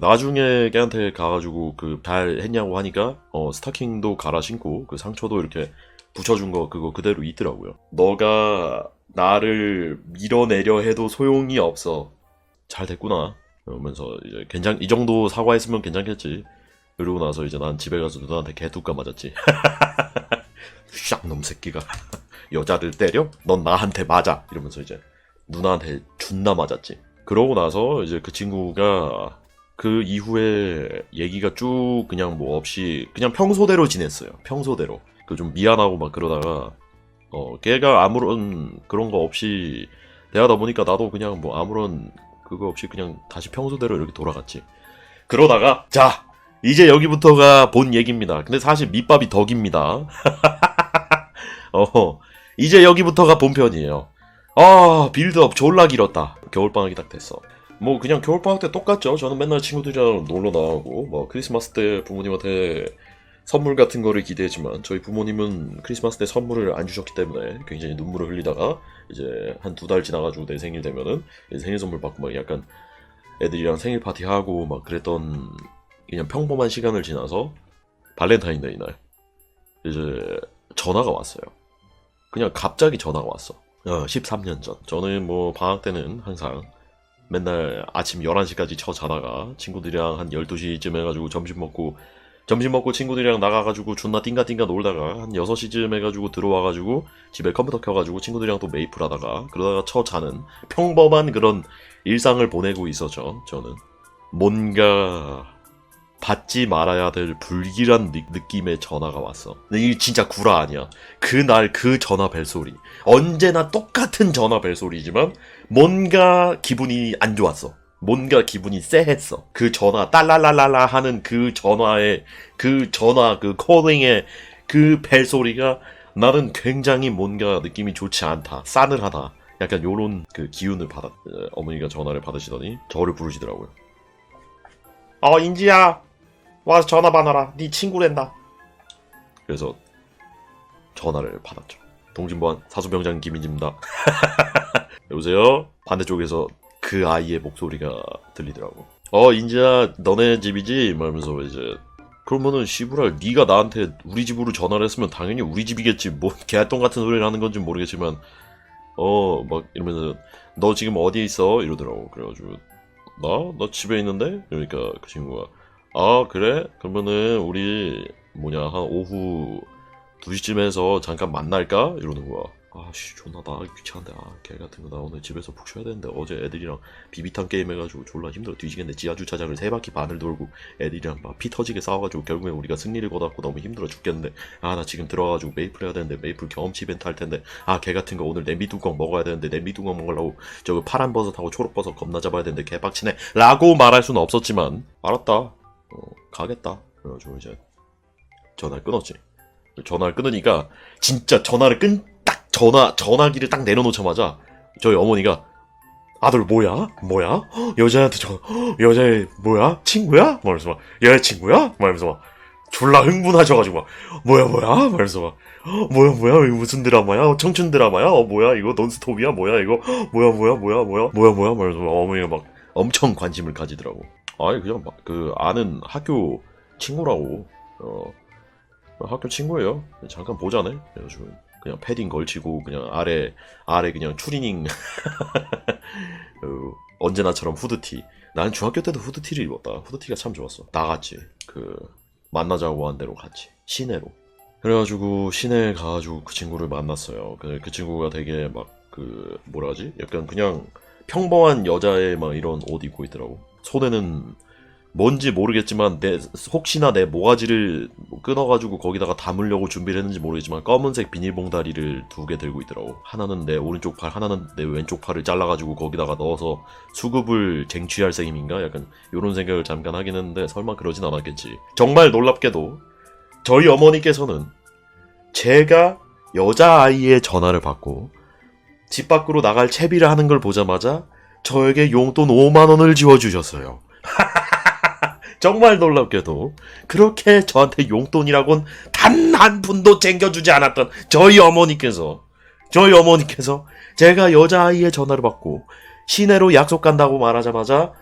나중에 걔한테 가가지고 잘 했냐고 하니까 스타킹도 갈아 신고 그 상처도 이렇게 붙여준 거 그거 그대로 있더라고요. 너가 나를 밀어내려 해도 소용이 없어. 잘 됐구나. 그러면서 이제 이 정도 사과했으면 괜찮겠지. 그러고 나서 이제 난 집에 가서 누나한테 개뚜까 맞았지. 쌍놈 새끼가 여자를 때려? 넌 나한테 맞아. 이러면서 이제 누나한테 존나 맞았지. 그러고 나서 이제 그 친구가 그 이후에 얘기가 쭉 그냥 뭐 없이 그냥 평소대로 지냈어요. 평소대로. 좀 미안하고 막 그러다가 걔가 아무런 그런 거 없이 대하다 보니까 나도 그냥 뭐 아무런 그거 없이 그냥 다시 평소대로 이렇게 돌아갔지. 그러다가 자 이제 여기부터가 본 얘기입니다. 근데 사실 밑밥이 덕입니다. 이제 여기부터가 본편이에요. 빌드업 졸라 길었다. 겨울방학이 딱 됐어. 뭐 그냥 겨울방학 때 똑같죠. 저는 맨날 친구들이랑 놀러 나가고 뭐 크리스마스 때 부모님한테 선물 같은 거를 기대했지만 저희 부모님은 크리스마스 때 선물을 안 주셨기 때문에 굉장히 눈물을 흘리다가 이제 한 2달 지나가지고 내 생일 되면은 생일 선물 받고 막 약간 애들이랑 생일 파티하고 막 그랬던 그냥 평범한 시간을 지나서 발렌타인데이 날 이제 전화가 왔어요. 그냥 갑자기 전화가 왔어. 13년 전. 저는 뭐 방학 때는 항상 맨날 아침 11시까지 자다가 친구들이랑 한 12시쯤 해가지고 점심 먹고 친구들이랑 나가가지고 존나 띵가띵가 놀다가 한 6시쯤 해가지고 들어와가지고 집에 컴퓨터 켜가지고 친구들이랑 또 메이플 하다가 그러다가 자는 평범한 그런 일상을 보내고 있었죠. 저는 뭔가 받지 말아야 될 불길한 느낌의 전화가 왔어. 근데 이게 진짜 구라 아니야. 그날 그 전화 벨소리 언제나 똑같은 전화 벨소리지만 뭔가 기분이 안 좋았어. 뭔가 기분이 쎄했어. 그 전화 딸랄랄랄라 하는 그 전화의 그 콜링의 그 벨소리가 나는 굉장히 뭔가 느낌이 좋지 않다. 싸늘하다. 약간 요런 그 기운을 어머니가 전화를 받으시더니 저를 부르시더라고요. 인지야 와서 전화 받아라. 네 친구랜다. 그래서 전화를 받았죠. 동진보안 사수병장 김인지입니다. 여보세요? 반대쪽에서 그 아이의 목소리가 들리더라고. 인지야 너네 집이지? 말하면서 이제 그러면은 시부랄 네가 나한테 우리 집으로 전화를 했으면 당연히 우리 집이겠지. 뭐 개똥 같은 소리를 하는 건지 모르겠지만 막 이러면서 너 지금 어디에 있어? 이러더라고. 그래가지고 나 집에 있는데? 그러니까 그 친구가 그래? 그러면은 우리 한 오후 2시쯤에서 잠깐 만날까? 이러는 거야. 존나 나 귀찮은데 개 같은 거 나 오늘 집에서 푹 쉬어야 되는데 어제 애들이랑 비비탄 게임 해가지고 졸라 힘들어 뒤지겠네. 지하주차장을 3바퀴 반을 돌고 애들이랑 막 피 터지게 싸워가지고 결국에 우리가 승리를 거뒀고 너무 힘들어 죽겠는데 나 지금 들어가가지고 메이플 해야 되는데 메이플 경험치 이벤트 할 텐데 개 같은 거 오늘 냄비 뚜껑 먹어야 되는데 냄비 뚜껑 먹으려고 저거 파란 버섯하고 초록 버섯 겁나 잡아야 되는데 개빡치네 라고 말할 수는 없었지만 알았다 가겠다. 그래가지고 이제 전화를 끊었지. 전화를 끊으니까 진짜 전화기를 딱 내려놓자마자 저희 어머니가 아들 뭐야? 여자한테 여자애 뭐야? 친구야? 말면서 막 여자친구야? 말면서 막 졸라 흥분하셔가지고 막 뭐야? 말면서 막 뭐야? 이거 무슨 드라마야? 청춘 드라마야? 뭐야 이거 논스톱이야? 뭐야 이거? 뭐야? 말면서 막 어머니가 막 엄청 관심을 가지더라고. 그냥 막 아는 학교 친구라고. 학교 친구예요. 잠깐 보자네. 그래가지고 그냥 패딩 걸치고 그냥 아래 그냥 추리닝 언제나처럼 후드티. 나는 중학교 때도 후드티를 입었다. 후드티가 참 좋았어. 나갔지. 만나자고 한 대로 갔지. 시내로. 그래가지고 시내에 가가지고 그 친구를 만났어요. 그 친구가 되게 막 뭐라 하지? 약간 그냥 평범한 여자의 막 이런 옷 입고 있더라고. 손에는 뭔지 모르겠지만 혹시나 내 모가지를 끊어가지고 거기다가 담으려고 준비를 했는지 모르겠지만 검은색 비닐봉다리를 2개 들고 있더라고. 하나는 내 오른쪽 팔, 하나는 내 왼쪽 팔을 잘라가지고 거기다가 넣어서 수급을 쟁취할 셈인가? 약간 요런 생각을 잠깐 하긴 했는데 설마 그러진 않았겠지. 정말 놀랍게도 저희 어머니께서는 제가 여자아이의 전화를 받고 집 밖으로 나갈 채비를 하는 걸 보자마자 저에게 용돈 5만원을 지워주셨어요. 정말 놀랍게도 그렇게 저한테 용돈이라곤 단 한 푼도 챙겨주지 않았던 저희 어머니께서 제가 여자아이의 전화를 받고 시내로 약속 간다고 말하자마자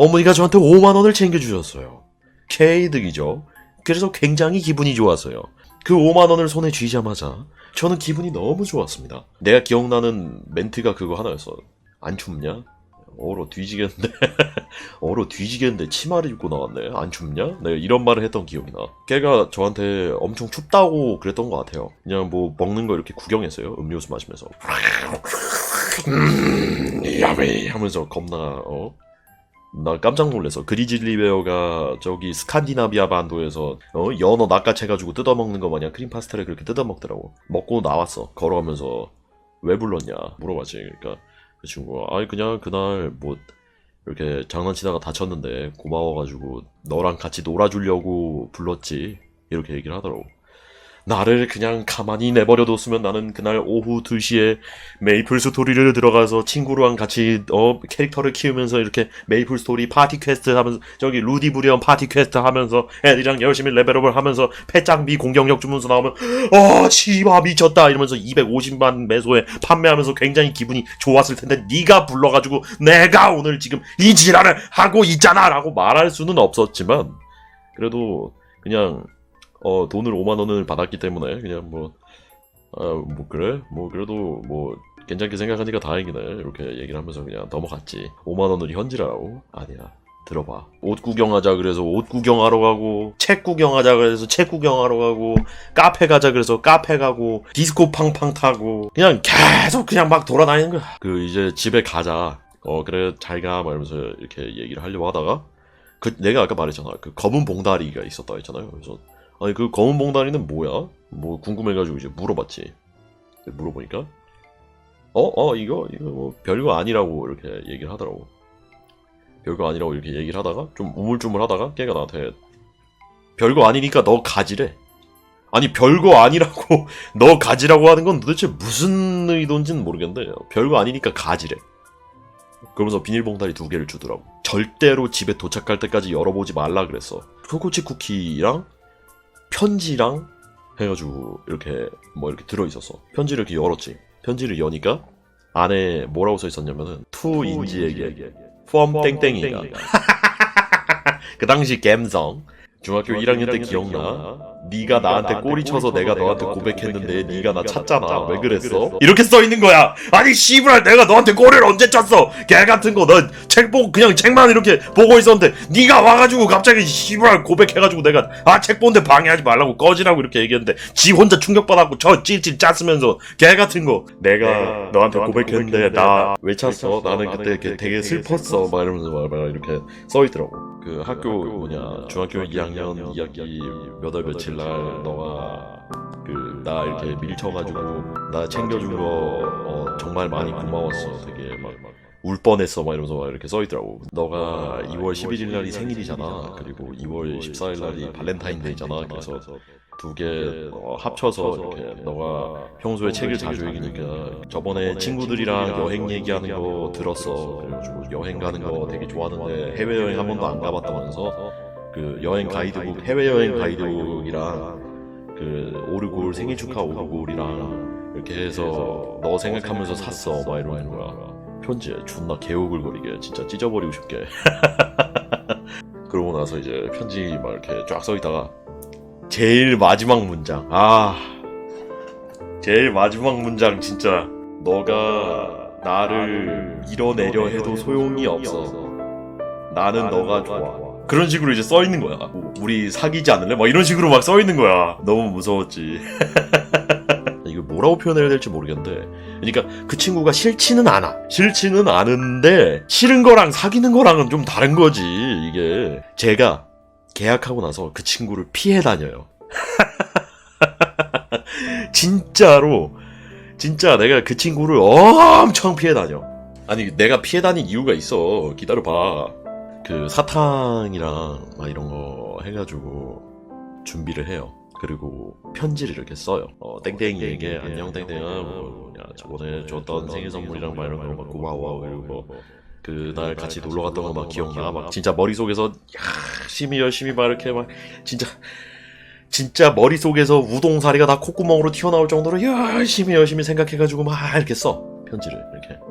어머니가 저한테 5만 원을 챙겨주셨어요. 개이득이죠. 그래서 굉장히 기분이 좋았어요. 그 5만 원을 손에 쥐자마자 저는 기분이 너무 좋았습니다. 내가 기억나는 멘트가 그거 하나였어. 안 춥냐? 얼어 뒤지겠는데. 얼어 뒤지겠는데 치마를 입고 나왔네. 안 춥냐? 내가 이런 말을 했던 기억이 나. 걔가 저한테 엄청 춥다고 그랬던 것 같아요. 그냥 뭐 먹는 거 이렇게 구경했어요. 음료수 마시면서. 야메 하면서 겁나 나 깜짝 놀랐어. 그리즐리 베어가 저기 스칸디나비아 반도에서 연어 낚아채가지고 뜯어먹는 거 마냥 크림 파스타를 그렇게 뜯어먹더라고. 먹고 나왔어. 걸어가면서 왜 불렀냐 물어봤지. 그러니까 그 친구가 아니 그냥 그날 뭐 이렇게 장난치다가 다쳤는데 고마워가지고 너랑 같이 놀아주려고 불렀지 이렇게 얘기를 하더라고. 나를 그냥 가만히 내버려뒀으면 나는 그날 오후 2시에 메이플 스토리를 들어가서 친구랑 같이 캐릭터를 키우면서 이렇게 메이플 스토리 파티 퀘스트 하면서 저기 루디 브리언 파티 퀘스트 하면서 애들이랑 열심히 레벨업을 하면서 패짱비 공격력 주문서 나오면 씨바 미쳤다 이러면서 250만 매소에 판매하면서 굉장히 기분이 좋았을 텐데 네가 불러가지고 내가 오늘 지금 이 지랄을 하고 있잖아 라고 말할 수는 없었지만 그래도 그냥 돈을 5만 원을 받았기 때문에 그냥 뭐 그래? 뭐 그래도 뭐 괜찮게 생각하니까 다행이네 이렇게 얘기를 하면서 그냥 넘어갔지. 5만 원을 현질하라고? 아니야. 들어봐. 옷 구경하자 그래서 옷 구경하러 가고 책 구경하자 그래서 책 구경하러 가고 카페 가자 그래서 카페 가고 디스코 팡팡 타고 그냥 계속 그냥 막 돌아다니는 거야. 그 이제 집에 가자. 그래 잘 가 막 이러면서 이렇게 얘기를 하려고 하다가 내가 아까 말했잖아. 그 검은 봉다리가 있었다 했잖아요. 그래서 아니 그 검은 봉다리는 뭐야? 뭐 궁금해가지고 이제 물어봤지. 물어보니까 이거 뭐 별거 아니라고 이렇게 얘기를 하더라고. 별거 아니라고 이렇게 얘기를 하다가 좀 우물쭈물하다가 걔가 나한테 별거 아니니까 너 가지래. 아니 별거 아니라고 너 가지라고 하는 건 도대체 무슨 의도인지는 모르겠는데 별거 아니니까 가지래. 그러면서 비닐봉다리 2개를 주더라고. 절대로 집에 도착할 때까지 열어보지 말라 그랬어. 초코칩 쿠키랑 편지랑 해가지고 이렇게 뭐 이렇게 들어있었어. 편지를 이렇게 열었지. 편지를 여니까 안에 뭐라고 써있었냐면은 투 인지에게 펌 땡땡이가 그 당시 갬성 중학교 1학년 때 기억나? 네가 나한테 꼬리 쳐서 내가 너한테 고백했는데 네가 나 찾잖아. 왜 그랬어? 이렇게 써있는 거야. 아니 씨부랄 내가 너한테 꼬리를 언제 쳤어? 개같은 거 너 책 보고 그냥 책만 이렇게 보고 있었는데 네가 와가지고 갑자기 씨부랄 고백해가지고 내가 책 보는데 방해하지 말라고 꺼지라고 이렇게 얘기했는데 지 혼자 충격받았고 저 찔찔 짰으면서 개같은 거 내가 너한테 고백했는데 나 왜 찼어? 나는 그때 되게 슬펐어 막 이러면서 막 이렇게 써있더라고. 그 학교 뭐냐 중학교 2학년 2학기 몇 월 며칠 날 너가 나 이렇게 밀쳐가지고 나 챙겨준 거 정말 많이 고마웠어. 되게 막 울 뻔했어 막 이러면서 막 이렇게 써있더라고. 너가 2월 11일 날이 생일이잖아. 그리고 2월 14일 날이 발렌타인데이잖아. 그래서 2개 합쳐서 이렇게 너가 평소에 책을 자주 읽으니까 저번에 친구들이랑 여행 얘기하는 거 들었어. 그래가지고 여행 가는 거 되게 좋아하는데 해외여행 한 번도 안 가봤다면서 그 여행 가이드북 해외여행 가이드북이랑 그 오르골 생일 축하 오르골이랑 이렇게 해서 너 생각하면서 샀어 막 이러는 거야. 편지에 존나 개오글거리게 진짜 찢어버리고 싶게. 그러고 나서 이제 편지 막 이렇게 쫙 써있다가 제일 마지막 문장 제일 마지막 문장 진짜 너가 나를 밀어내려 해도 소용이 없어. 나는 너가 좋아. 그런 식으로 이제 써있는 거야. 우리 사귀지 않을래? 막 이런 식으로 막 써있는 거야. 너무 무서웠지. 이거 뭐라고 표현해야 될지 모르겠는데 그러니까 그 친구가 싫지는 않아. 싫지는 않은데 싫은 거랑 사귀는 거랑은 좀 다른 거지. 이게 제가 계약하고 나서 그 친구를 피해 다녀요. 진짜로 진짜 내가 그 친구를 엄청 피해 다녀. 아니 내가 피해 다닌 이유가 있어. 기다려봐. 그 사탕이랑 막 이런 거 해가지고 준비를 해요. 그리고 편지를 이렇게 써요. 땡땡이에게 안녕 땡땡아 뭐냐 저번에 줬던 생일 선물이랑 막 이런 거 막 고마워. 그리고 그날 같이 놀러 갔던 거 막 기억나. 막 진짜 머릿속에서 열심히 막 이렇게 막 진짜 머릿속에서 우동사리가 다 콧구멍으로 튀어나올 정도로 열심히 생각해가지고 막 이렇게 써 편지를 이렇게.